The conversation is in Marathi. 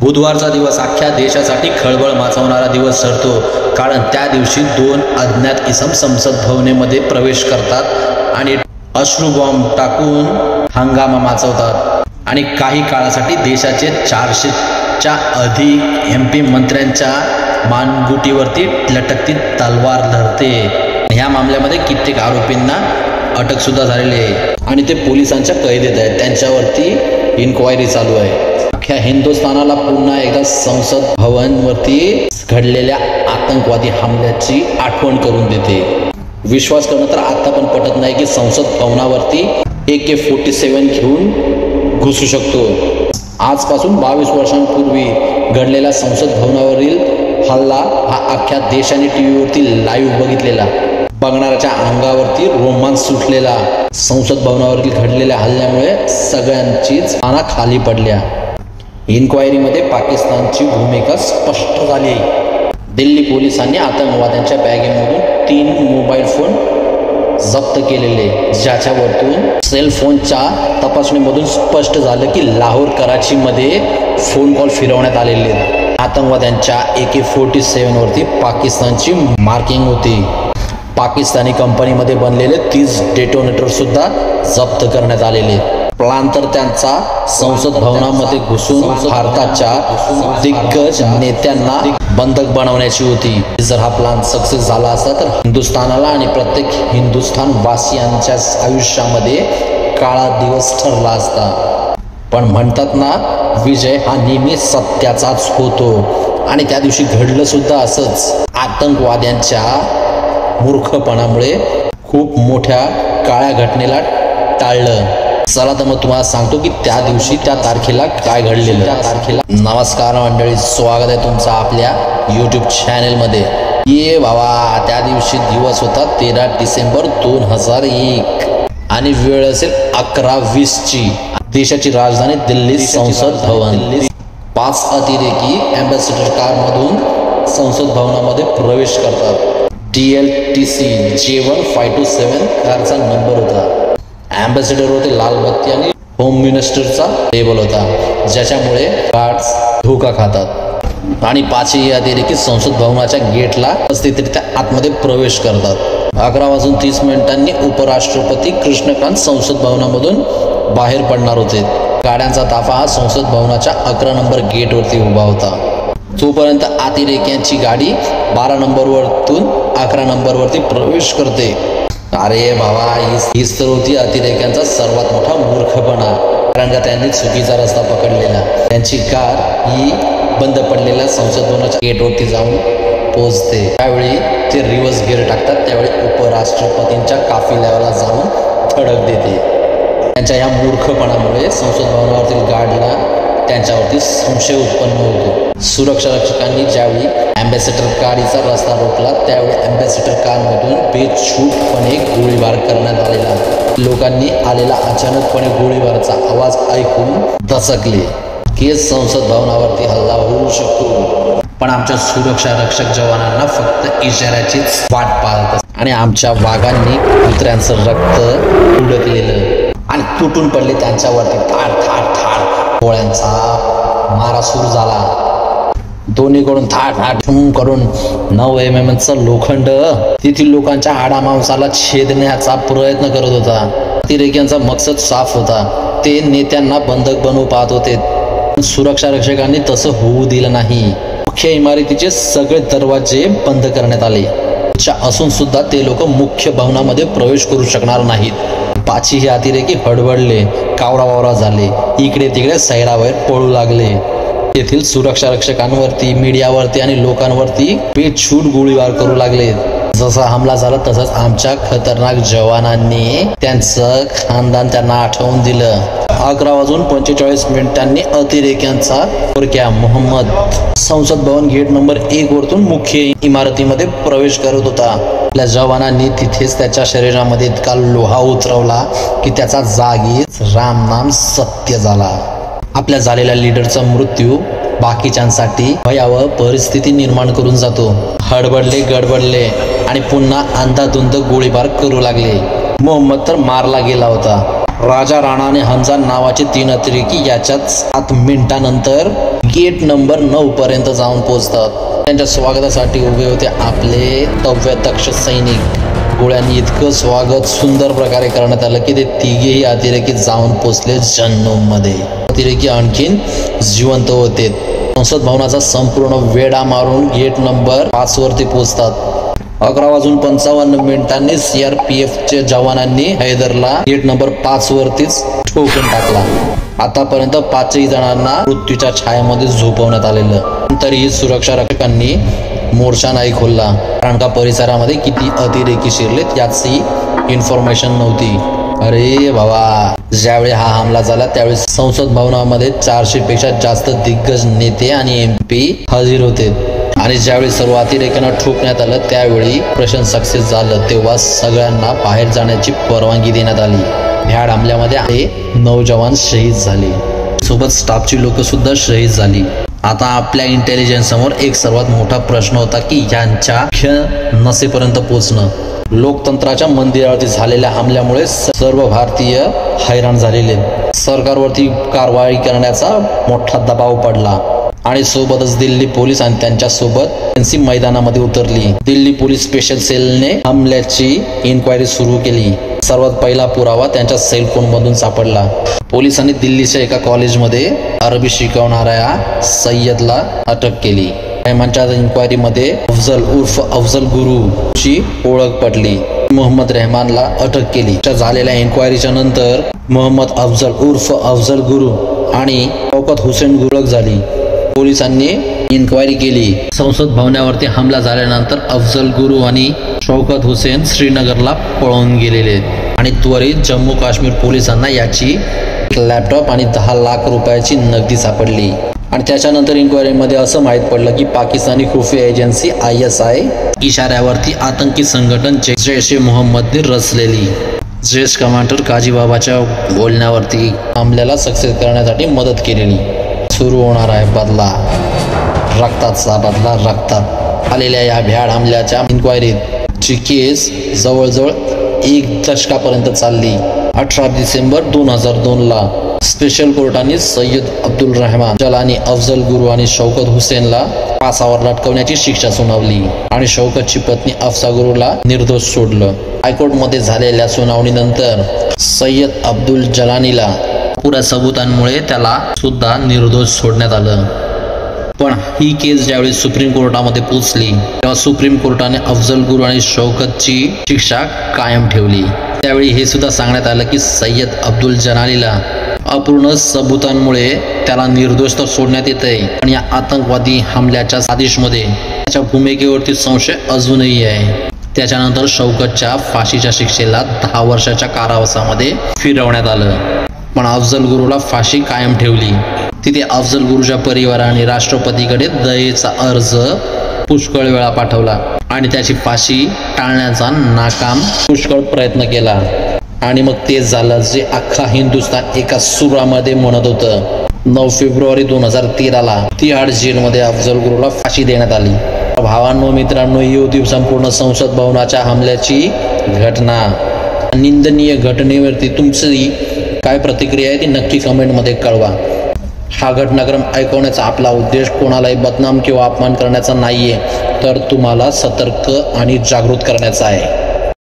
बुधवारचा दिवस अख्ख्या देशासाठी खळबळ माचवणारा दिवस ठरतो, कारण त्या दिवशी 2 अज्ञात इसम संसद भवनेमध्ये प्रवेश करतात आणि अश्रुबॉम्ब टाकून हंगामा माचवतात आणि काही काळासाठी देशाचे 400च्या अधिक MP मंत्र्यांच्या मानगुटीवरती लटकती तलवार धरते। ह्या मामल्यामध्ये कित्येक आरोपींना अटक सुद्धा झालेली आहे आणि ते पोलिसांच्या कैदेत आहेत। त्यांच्यावरती इन्क्वायरी चालू आहे। अख्ख्या हिंदुस्थानाला पुन्हा एकदा संसद भवनवरती घडलेल्या आतंकवादी हमल्याची आठवण करून देते। विश्वास करणं तर आता पण पटत नाही की संसद भवनावरती AK-47 घेऊन घुसू शकतो। आजपासून 22 वर्षांपूर्वी घडलेला संसद भवनावरील हल्ला हा अख्ख्या देशाने टीव्हीवरती लाईव्ह बघितलेला, बघणाऱ्याच्या अंगावरती रोमांच सुटलेला। संसद भवनावरील घडलेल्या हल्ल्यामुळे सगळ्यांचीच पाना खाली पडल्या। इन्क्वायरीमध्ये पाकिस्तानची भूमिका स्पष्ट झाली। दिल्ली पोलिसांनी आतंकवाद्यांच्या बॅगेमधून 3 मोबाईल फोन जप्त केलेले, ज्याच्यावरतून सेल फोनच्या तपासणीमधून स्पष्ट झालं की लाहोर कराचीमध्ये फोन कॉल फिरवण्यात आलेले। आतंकवाद्यांच्या AK-47 वरती पाकिस्तानची मार्किंग होती। पाकिस्तानी कंपनीमध्ये बनलेले 30 डेटोनेटर सुद्धा जप्त करण्यात आलेले। प्लान तर त्यांचा संसद भवनामध्ये घुसून भारताच्या दिग्गज नेत्यांना बंधक बनवण्याची होती। जर हा प्लान सक्सेस झाला असता तर हिंदुस्थानाला आणि प्रत्येक हिंदुस्थान वासियांच्या आयुष्यामध्ये काळा दिवस ठरला असता। पण म्हणतात ना, विजय हा नेहमी सत्याचाच होतो आणि त्या दिवशी घडलं सुद्धा असंच। आतंकवाद्यांच्या मूर्खपणामुळे खूप मोठ्या काळ्या घटनेला टाळलं। चला तर मग तुम्हाला सांगतो की त्या दिवशी त्या तारखेला काय घडलेलं। त्या तारखेला नमस्कार मंडळी, स्वागत आहे तुमचं आपल्या YouTube चॅनेलमध्ये। ये बाबा, त्या दिवशी दिवस होता 13 डिसेंबर 2001 आणि वेळ असेल 11:20ची। देशाची राजधानी दिल्ली संसद भवन। 5 अतिरेकी अँबॅसेडर कारमधून संसद भवनामध्ये प्रवेश करतात। TLTC J1527 कारचा नंबर होता। अँबॅसेडर होते लाल बत्ती आणि होम मिनिस्टरचा टेबल होता, ज्याच्यामुळे गार्ड्स धोका खातात आणि 5ही अतिरेकी संसद भवनाच्या गेटला व्यवस्थितरित्या आतमध्ये प्रवेश करतात। 11:30 उपराष्ट्रपती कृष्णकांत संसद भवनामधून बाहेर पडणार होते। गाड्यांचा ताफा हा संसद भवनाच्या 11 नंबर गेटवरती उभा होता। तोपर्यंत अतिरेक्यांची गाडी 12 नंबरवरतून 11 नंबरवरती प्रवेश करते। अरे बाबा, हीच तर होती अतिरेक्यांचा सर्वात मोठा मूर्खपणा, कारण का त्यांनी चुकीचा रस्ता पकडलेला। त्यांची कार ही बंद पडलेल्या संसद भवनाच्या गेटवरती जाऊन पोहोचते। त्यावेळी ते रिव्हर्स गिअर टाकतात, त्यावेळी उपराष्ट्रपतींच्या काफिल्याला जाऊन धडक देते। त्यांच्या या मूर्खपणामुळे संसद भवनावरील गार्डला त्यांच्यावरती संशय उत्पन्न होतो। सुरक्षा रक्षकांनी ज्यावेळी अँबॅसेडर गाडीचा रस्ता रोखला, त्यावेळी अँबॅसेडर कारमधून बेछूटपणे गोळीबार करण्यात आलेला। लोकांनी आलेला अचानकपणे गोळीबाराचा आवाज ऐकून दचकले की संसद भवनावरती हल्ला होऊ शकतो। पण आमच्या सुरक्षा रक्षक जवानांना फक्त इशाऱ्याचीच वाट पाहत आणि आमच्या वाघांनी कुत्र्यांचं रक्त उडकलेलं आणि तुटून पडले त्यांच्यावरती ठार ठार ठार गोळ्यांचा मारा सुरू झाला। दोन्हीकडून ठार ठार ठुम करून 9 mm लोखंड तेथील लोकांच्या हाडामांसाला छेदण्याचा प्रयत्न करत होता। अतिरेक्यांचा मकसद साफ होता, ते नेत्यांना बंधक बनवू पाहत होते। सुरक्षा रक्षकांनी तसं होऊ दिलं नाही। मुख्य इमारतीचे सगळे दरवाजे बंद करण्यात आले। असून सुद्धा ते लोक मुख्य भवनामध्ये प्रवेश करू शकणार नाहीत। 5ही अतिरेकी हडबडले, कावरावावरा झाले, इकडे तिकडे सैराबाहेर पळू लागले। तेथील सुरक्षा रक्षकांवरती, मीडियावरती आणि लोकांवरती बेछूट गोळीबार करू लागले। जसा हमला झाला तसंच आमच्या खतरनाक जवानांनी त्यांचं खानदान त्यांना आठवून दिलं। 11:45 अतिरेक्यांचा पोरक्या मोहम्मद संसद भवन गेट नंबर 1 वरतून मुख्य इमारतीमध्ये प्रवेश करत होता। आपल्या जवानांनी तिथेच त्याच्या शरीरामध्ये इतका लोहा उतरवला की त्याचा जागीच रामनाम सत्य झाला। आपल्या झालेल्या लीडरचा मृत्यू बाकीच्यांसाठी भयावह परिस्थिती निर्माण करून जातो। हडबडले गडबडले आणि पुन्हा अंधाधुंद गोळीबार करू लागले। मोहम्मद तर मारला गेला होता। राजा राणा आणि हमजा नावाचे 3 अतिरेकी याच्याच 7 मिनिटांनंतर गेट नंबर 9 पर्यंत जाऊन पोहोचतात. त्यांच्या स्वागतासाठी उभे होते आपले तव्यदक्ष सैनिक. गोळ्यांनी इतकं स्वागत सुंदर प्रकारे करण्यात आलं की ते तिघेही अतिरेकी जाऊन पोचले जन्नूमध्ये. अतिरेकी आणखीन जिवंत होते. संसद भवनाचा संपूर्ण वेढा मारून गेट नंबर 5 वरती पोहोचतात. 11:55 CRPFच्या जवानांनी हैदरला गेट नंबर 5 वरतीच ठोकून टाकला. आतापर्यंत 5 जणांना मृत्यूच्या छायेमध्ये झोपवण्यात आलेलं. तरीही सुरक्षा रक्षकांनी मोर्चा नाही खोलला, कारण का परिसरामध्ये किती अतिरेकी शिरलेत याची इन्फॉर्मेशन नव्हती. अरे बाबा, ज्यावेळी हा हमला झाला त्यावेळी संसद भवनामध्ये 400 पेक्षा जास्त दिग्गज नेते आणि MP हजर होते. आणि ज्यावेळी सर्व अतिरेक्यांना ठोकण्यात आलं त्यावेळी ऑपरेशन सक्सेस झालं. तेव्हा सगळ्यांना बाहेर जाण्याची परवानगी देण्यात आली. भ्याड हमल्यामध्ये 9 जवान शहीद झाले. सोबत स्टाफची लोक सुद्धा शहीद झाली. आता आपल्या इंटेलिजन्स समोर एक सर्वात मोठा प्रश्न होता की यांच्या नसेपर्यंत पोहोचणं. लोकतंत्राच्या मंदिरावरती झालेल्या हमल्यामुळे सर्व भारतीय हैराण झालेले. सरकारवरती कारवाई करण्याचा मोठा दबाव पडला आणि सोबतच दिल्ली पोलीस आणि त्यांच्या सोबत NC मैदानामध्ये उतरली. दिल्ली पोलीस स्पेशल सेलने हमल्याची इन्क्वायरी सुरू केली. सर्वात पहिला पुरावा त्यांच्या सेल फोन मधून सापडला. पोलिसांनी दिल्लीच्या एका कॉलेजमध्ये अरबी शिकवणाऱ्या सय्यदला अटक केली. रहमानच्या इन्क्वायरीमध्ये अफजल उर्फ अफजल गुरुची ओळख पटली. मोहम्मद रहमानला अटक केली. झालेल्या इन्क्वायरीच्या नंतर मोहम्मद अफजल उर्फ अफजल गुरु आणि शौकत हुसेन ओळख झाली. पोलिसांनी इन्क्वायरी केली. संसद भवनावरती हमला झाल्यानंतर अफजल गुरु आणि शौकत हुसेन श्रीनगरला पळून गेलेले आणि त्वरित जम्मू काश्मीर पोलिसांना याची लॅपटॉप आणि 10 लाख रुपयाची नगदी सापडली. आणि त्याच्यानंतर इन्क्वायरीमध्ये असं माहीत पडलं की पाकिस्तानी खुफिया एजन्सी ISI इशाऱ्यावरती आतंकी संघटन जैश-ए मोहम्मदने रचलेली. जैश कमांडर काजी बाबाच्या बोलण्यावरती हमल्याला सक्सेस करण्यासाठी मदत केलेली. सुरू होणार आहे बदला, रक्ताचा बदला रक्तात. आलेल्या या भ्याड हमल्याच्या इन्क्वायरीत ची केस जवळजवळ 1 दशकापर्यंत चालली. 18 डिसेंबर 2002ला स्पेशल कोर्टाने सय्यद अब्दुल रहमान जलानी, अफजल गुरु आणि शौकत हुसेनला फासावर लटकवण्याची शिक्षा सुनावली आणि शौकतची पत्नी अफसा गुरुला निर्दोष सोडलं. हायकोर्टमध्ये झालेल्या सुनावणीनंतर सय्यद अब्दुल जलानीला पुऱ्या सबुतांमुळे त्याला सुद्धा निर्दोष सोडण्यात आलं. पण ही केस ज्यावेळी सुप्रीम कोर्टामध्ये पोहोचली तेव्हा सुप्रीम कोर्टाने अफजल गुरु आणि शौकतची शिक्षा कायम ठेवली. त्यावेळी हे सुद्धा सांगण्यात आलं की सय्यद अब्दुल जलानीला अपूर्ण सबुतांमुळे त्याला निर्दोष तर सोडण्यात येत आहे, पण या आतंकवादी हमल्याच्या साजिशमध्ये त्याच्या भूमिकेवरती संशय अजूनही आहे. त्याच्यानंतर शौकतच्या फाशीच्या शिक्षेला 10 वर्षाच्या कारावासामध्ये फिरवण्यात आलं, पण अफजल गुरुला फाशी कायम ठेवली. तिथे अफजल गुरुच्या परिवाराने राष्ट्रपतीकडे दयेचा अर्ज पुष्कळ वेळा पाठवला आणि त्याची फाशी टाळण्याचा नाकाम पुष्कळ प्रयत्न केला. आणि मग तेच झालं जे अख्खा हिंदुस्थान एका सुरामध्ये म्हणत होतं. 9 फेब्रुवारी 2013ला तिहाड जेलमध्ये अफजल गुरुला फाशी देण्यात आली. भावांनो, मित्रांनो, ही होती संपूर्ण संसद भवनाच्या हमल्याची घटना. निंदनीय घटनेवरती तुमची काय प्रतिक्रिया आहे ती नक्की कमेंटमध्ये कळवा. हा घटनाक्रम ऐकवण्याचा आपला उद्देश कोणालाही बदनाम किंवा अपमान करण्याचा नाहीये, तर तुम्हाला सतर्क आणि जागृत करण्याचा आहे.